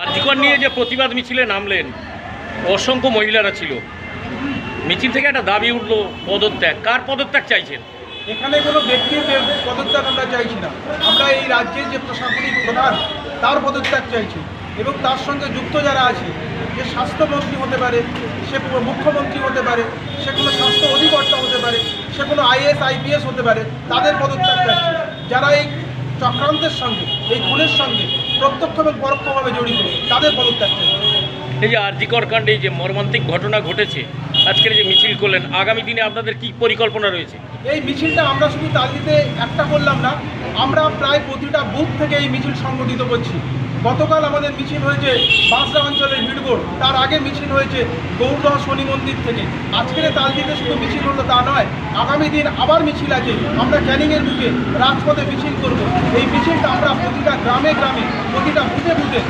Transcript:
আরজিকর নিয়ে যে প্রতিবাদ মিছিলে নামলেন, অসংখ্য মহিলারা ছিল, মিছিল থেকে একটা দাবি উঠলো পদত্যাগ। কার পদত্যাগ চাইছেন? এখানে কোনো ব্যক্তির পদত্যাগ আমরা চাইছি না। আমরা এই রাজ্যের যে প্রশাসনিক প্রধান তার পদত্যাগ চাইছি, এবং তার সঙ্গে যুক্ত যারা আছে, যে স্বাস্থ্যমন্ত্রী হতে পারে, সে মুখ্যমন্ত্রী হতে পারে, সে কোনো স্বাস্থ্য অধিকর্তা হতে পারে, সে কোনো আইএস আইপিএস হতে পারে, তাদের পদত্যাগ চাইছি। যারা এই চক্রান্তের সঙ্গে, এই খুনের সঙ্গে প্রত্যক্ষ এবং পরোক্ষভাবে জড়িত, তাদের পদত্যাগ চাইছি। এই যে আরজিকর কাণ্ডে যে মর্মান্তিক ঘটনা ঘটেছে, আজকের যে মিছিল করলেন, আগামী দিনে আপনাদের কি পরিকল্পনা রয়েছে? এই মিছিলটা আমরা শুধু তালদিতে একটা করলাম না, আমরা প্রায় প্রতিটা বুথ থেকে এই মিছিল সংগঠিত করছি। গতকাল আমাদের মিছিল হয়েছে বাঁশরা অঞ্চলের ভিড়গোড়, তার আগে মিছিল হয়েছে গৌরদহ শনি মন্দির থেকে। আজকের তালদিতে শুধু মিছিল হলো তা নয়, আগামী দিন আবার মিছিল আছে। আমরা ক্যানিংয়ের বুকে রাজপথে মিছিল করব। এই মিছিলটা আমরা প্রতিটা গ্রামে গ্রামে, প্রতিটা বুথে বুথে